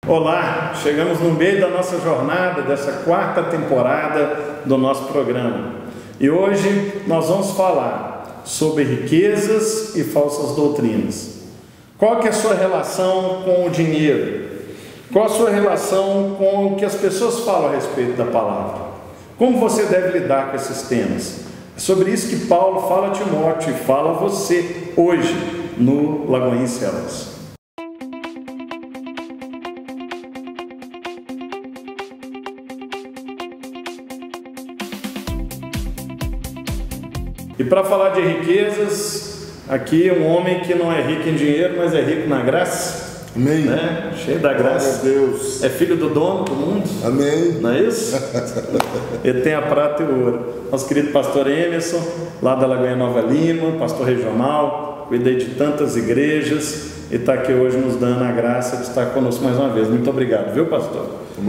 Olá, chegamos no meio da nossa jornada, dessa quarta temporada do nosso programa. E hoje nós vamos falar sobre riquezas e falsas doutrinas. Qual que é a sua relação com o dinheiro? Qual a sua relação com o que as pessoas falam a respeito da palavra? Como você deve lidar com esses temas? É sobre isso que Paulo fala a Timóteo e fala a você hoje no Lagoinha Celas. E para falar de riquezas, aqui um homem que não é rico em dinheiro, mas é rico na graça. Amém. Né? Cheio da graça. Glória a Deus. É filho do dono do mundo. Amém. Não é isso? Ele tem a prata e o ouro. Nosso querido pastor Emerson, lá da Lagoinha Nova Lima, pastor regional, cuidei de tantas igrejas e está aqui hoje nos dando a graça de estar conosco mais uma vez. Muito obrigado, viu, pastor?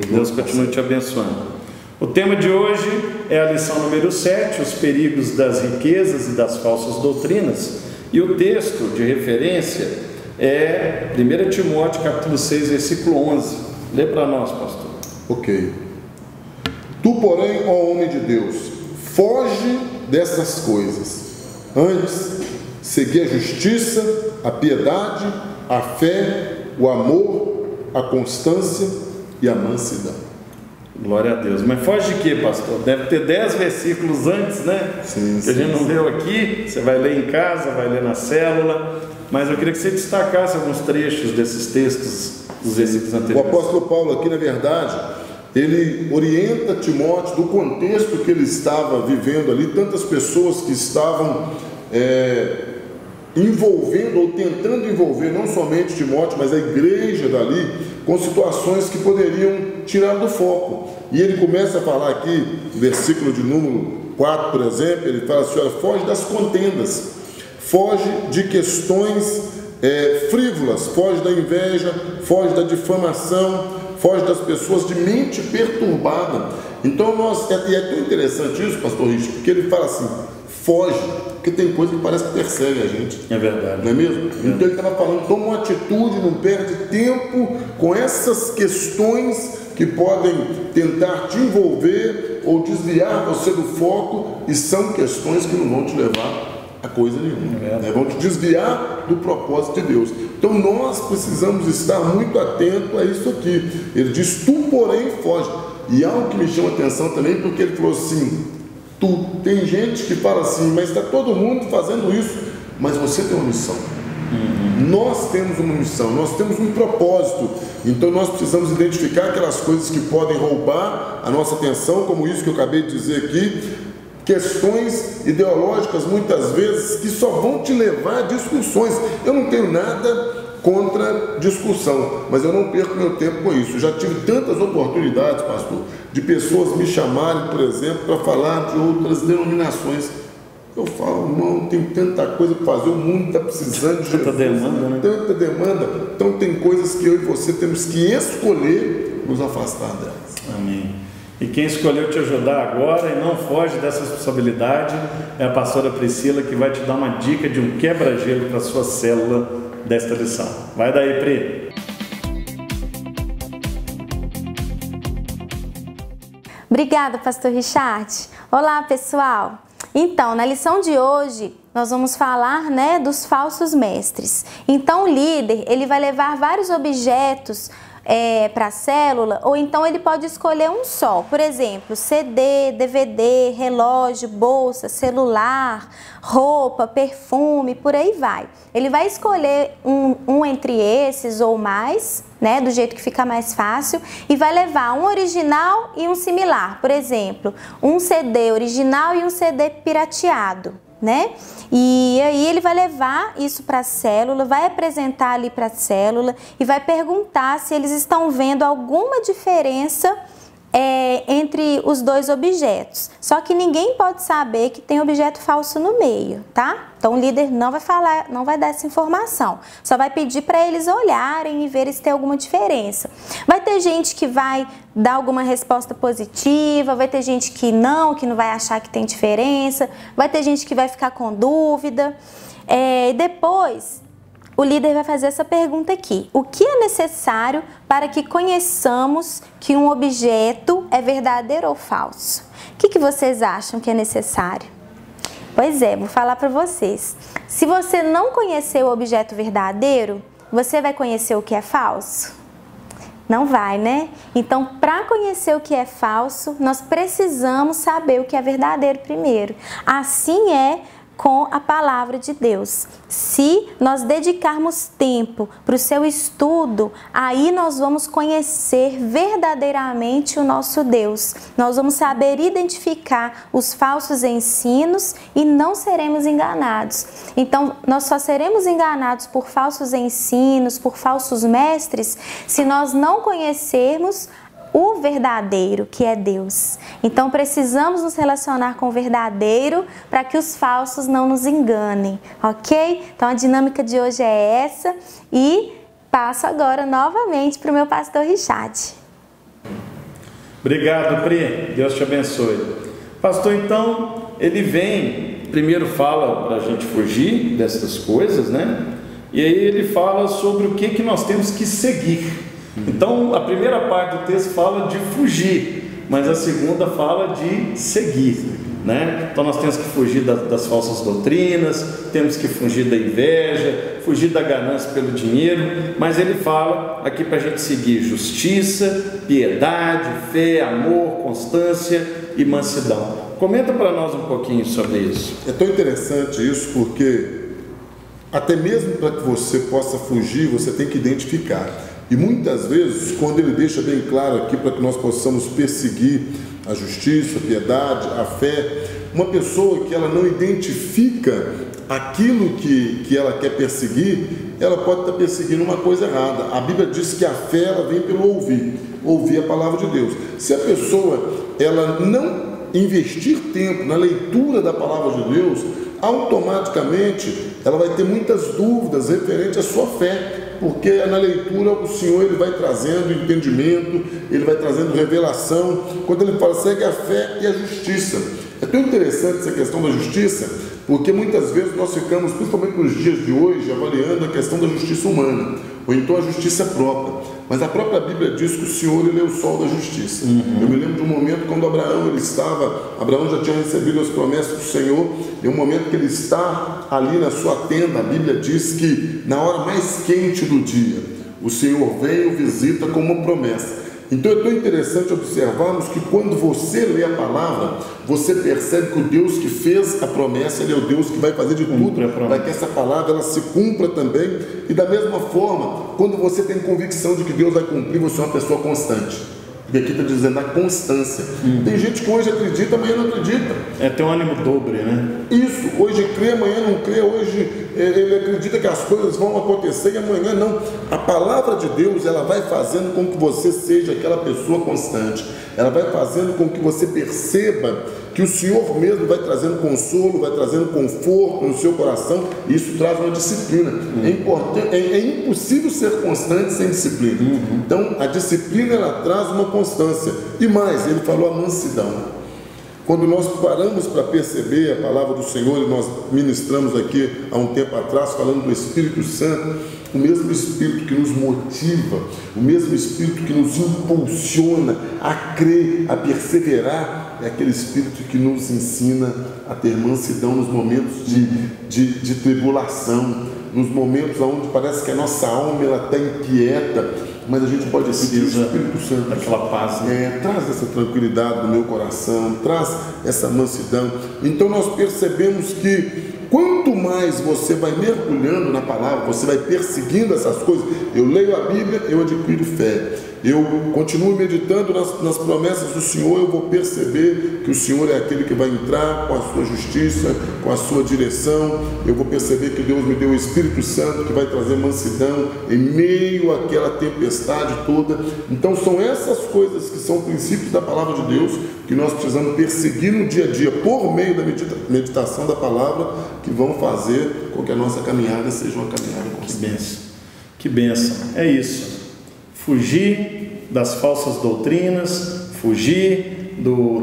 Deus continue te abençoando. O tema de hoje é a lição número 7, os perigos das riquezas e das falsas doutrinas. E o texto de referência é 1 Timóteo capítulo 6, versículo 11. Lê para nós, pastor. Ok. Tu, porém, ó homem de Deus, foge dessas coisas. Antes, segui a justiça, a piedade, a fé, o amor, a constância e a mansidão. Glória a Deus. Mas foge de quê, pastor? Deve ter 10 versículos antes, né? Sim, que a gente não leu aqui. Você vai ler em casa, vai ler na célula. Mas eu queria que você destacasse alguns trechos desses textos, dos versículos anteriores. O apóstolo Paulo aqui, na verdade, ele orienta Timóteo do contexto que ele estava vivendo ali, tantas pessoas que estavam envolvendo ou tentando envolver não somente Timóteo, mas a igreja dali, com situações que poderiam tirar do foco. E ele começa a falar aqui, versículo de número 4, por exemplo, ele fala assim: olha, foge das contendas, foge de questões frívolas, foge da inveja, foge da difamação, foge das pessoas de mente perturbada. Então e é tão interessante isso, pastor Richard, porque ele fala assim, foge, porque tem coisa que parece que persegue a gente. É verdade. Não é mesmo? Então ele estava falando, toma uma atitude, não perde tempo com essas questões que podem tentar te envolver ou desviar você do foco, e são questões que não vão te levar a coisa nenhuma, né? Vão te desviar do propósito de Deus. Então nós precisamos estar muito atentos a isso aqui. Ele diz, tu porém foge. E algo que me chama a atenção também, porque ele falou assim, tem gente que fala assim, mas está todo mundo fazendo isso, mas você tem uma missão. Nós temos uma missão, nós temos um propósito. Então nós precisamos identificar aquelas coisas que podem roubar a nossa atenção, como isso que eu acabei de dizer aqui, questões ideológicas muitas vezes que só vão te levar a discussões. Eu não tenho nada contra discussão, mas eu não perco meu tempo com isso. Eu já tive tantas oportunidades, pastor, de pessoas me chamarem, por exemplo, para falar de outras denominações. Eu falo, irmão, tem tanta coisa para fazer, o mundo está precisando de tanta demanda, né? Tanta demanda. Então tem coisas que eu e você temos que escolher nos afastar delas. Amém. E quem escolheu te ajudar agora e não foge dessa responsabilidade é a pastora Priscila, que vai te dar uma dica de um quebra-gelo para a sua célula desta lição. Vai daí, Pri. Obrigada, pastor Richard. Olá, pessoal. Então, na lição de hoje, nós vamos falar, dos falsos mestres. Então, o líder, ele vai levar vários objetos para a célula, ou então ele pode escolher um só. Por exemplo, CD, DVD, relógio, bolsa, celular, roupa, perfume, por aí vai. Ele vai escolher um entre esses ou mais, do jeito que fica mais fácil, e vai levar um original e um similar. Por exemplo, um CD original e um CD pirateado. E aí ele vai levar isso para a célula, vai apresentar ali para a célula e vai perguntar se eles estão vendo alguma diferença entre os dois objetos. Só que ninguém pode saber que tem objeto falso no meio, tá? Então o líder não vai falar, não vai dar essa informação. Só vai pedir para eles olharem e verem se tem alguma diferença. Vai ter gente que vai dar alguma resposta positiva, vai ter gente que não vai achar que tem diferença, vai ter gente que vai ficar com dúvida. Depois o líder vai fazer essa pergunta aqui. O que é necessário para que conheçamos que um objeto é verdadeiro ou falso? O que vocês acham que é necessário? Pois é, vou falar para vocês. Se você não conhecer o objeto verdadeiro, você vai conhecer o que é falso? Não vai, né? Então, para conhecer o que é falso, nós precisamos saber o que é verdadeiro primeiro. Assim é com a palavra de Deus. Se nós dedicarmos tempo para o seu estudo, aí nós vamos conhecer verdadeiramente o nosso Deus. Nós vamos saber identificar os falsos ensinos e não seremos enganados. Então, nós só seremos enganados por falsos ensinos, por falsos mestres, se nós não conhecermos o verdadeiro, que é Deus. Então precisamos nos relacionar com o verdadeiro para que os falsos não nos enganem, ok? Então a dinâmica de hoje é essa e passo agora novamente para o meu pastor Richard. Obrigado, Pri. Deus te abençoe. Pastor, então, ele vem, primeiro fala para a gente fugir dessas coisas, né? E aí ele fala sobre o que nós temos que seguir. Então, a primeira parte do texto fala de fugir, mas a segunda fala de seguir, né? Então, nós temos que fugir das falsas doutrinas, temos que fugir da inveja, fugir da ganância pelo dinheiro, mas ele fala aqui para a gente seguir justiça, piedade, fé, amor, constância e mansidão. Comenta para nós um pouquinho sobre isso. É tão interessante isso, porque até mesmo para que você possa fugir, você tem que identificar. E muitas vezes, quando ele deixa bem claro aqui para que nós possamos perseguir a justiça, a piedade, a fé, uma pessoa que ela não identifica aquilo que ela quer perseguir, ela pode estar perseguindo uma coisa errada. A Bíblia diz que a fé ela vem pelo ouvir a palavra de Deus. Se a pessoa ela não investir tempo na leitura da palavra de Deus, automaticamente ela vai ter muitas dúvidas referente à sua fé. Porque na leitura o Senhor ele vai trazendo entendimento, ele vai trazendo revelação, quando ele fala segue a fé e a justiça. É tão interessante essa questão da justiça, porque muitas vezes nós ficamos, principalmente nos dias de hoje, avaliando a questão da justiça humana, ou então a justiça própria. Mas a própria Bíblia diz que o Senhor ele é o sol da justiça. Eu me lembro de um momento quando Abraão já tinha recebido as promessas do Senhor, e um momento que ele está ali na sua tenda, a Bíblia diz que na hora mais quente do dia, o Senhor vem e o visita com uma promessa. Então é tão interessante observarmos que quando você lê a palavra, você percebe que o Deus que fez a promessa, Ele é o Deus que vai fazer de tudo para que essa palavra ela se cumpra também. E da mesma forma, quando você tem convicção de que Deus vai cumprir, você é uma pessoa constante. Porque aqui está dizendo a constância. Tem gente que hoje acredita, amanhã não acredita. É ter um ânimo dobre, né? Isso, hoje crê, amanhã não crê, hoje ele acredita que as coisas vão acontecer e amanhã não. A palavra de Deus, ela vai fazendo com que você seja aquela pessoa constante. Ela vai fazendo com que você perceba que o Senhor mesmo vai trazendo consolo, vai trazendo conforto no seu coração, e isso traz uma disciplina. É impossível ser constante sem disciplina. Então, a disciplina, ela traz uma constância. E mais, ele falou a mansidão. Quando nós paramos para perceber a palavra do Senhor, e nós ministramos aqui há um tempo atrás, falando do Espírito Santo, o mesmo Espírito que nos motiva, o mesmo Espírito que nos impulsiona a crer, a perseverar, é aquele Espírito que nos ensina a ter mansidão nos momentos de tribulação, nos momentos onde parece que a nossa alma está inquieta, mas a gente pode pedir o Espírito Santo, aquela paz, né? Traz essa tranquilidade no meu coração, traz essa mansidão. Então nós percebemos que quanto mais você vai mergulhando na palavra, você vai perseguindo essas coisas. Eu leio a Bíblia, eu adquiro fé. Eu continuo meditando nas promessas do Senhor, eu vou perceber que o Senhor é aquele que vai entrar com a sua justiça, com a sua direção. Eu vou perceber que Deus me deu o Espírito Santo que vai trazer mansidão em meio àquela tempestade toda. Então são essas coisas que são princípios da palavra de Deus que nós precisamos perseguir no dia a dia por meio da meditação da palavra, que vão fazer com que a nossa caminhada seja uma caminhada constante. Que bênção, que bênção, é isso. Fugir das falsas doutrinas, fugir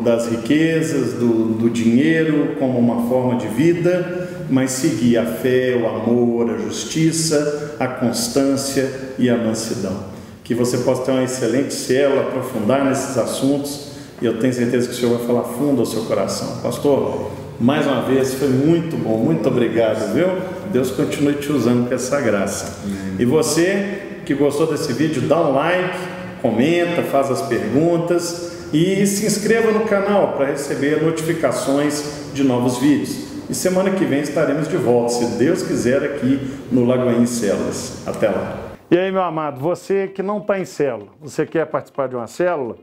das riquezas, do dinheiro como uma forma de vida mas seguir a fé, o amor, a justiça, a constância e a mansidão. Que você possa ter uma excelente célula, aprofundar nesses assuntos, e eu tenho certeza que o Senhor vai falar fundo ao seu coração. Pastor, mais uma vez, foi muito bom, muito obrigado, viu? Deus continue te usando com essa graça. E você que gostou desse vídeo, dá um like, comenta, faz as perguntas e se inscreva no canal para receber notificações de novos vídeos. E semana que vem estaremos de volta, se Deus quiser, aqui no Lagoinha Células. Até lá! E aí, meu amado, você que não está em célula, você quer participar de uma célula?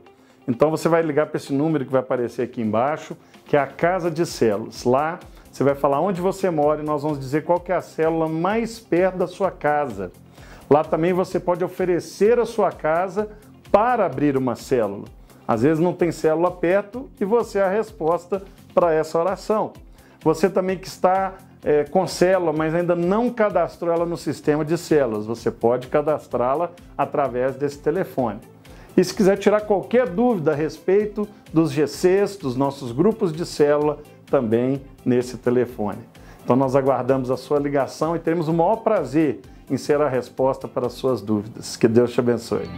Então você vai ligar para esse número que vai aparecer aqui embaixo, que é a Casa de Células. Lá você vai falar onde você mora e nós vamos dizer qual que é a célula mais perto da sua casa. Lá também você pode oferecer a sua casa para abrir uma célula. Às vezes não tem célula perto e você é a resposta para essa oração. Você também que está com célula, mas ainda não cadastrou ela no sistema de células, você pode cadastrá-la através desse telefone. E se quiser tirar qualquer dúvida a respeito dos GCs, dos nossos grupos de célula, também nesse telefone. Então nós aguardamos a sua ligação e teremos o maior prazer em ser a resposta para as suas dúvidas. Que Deus te abençoe.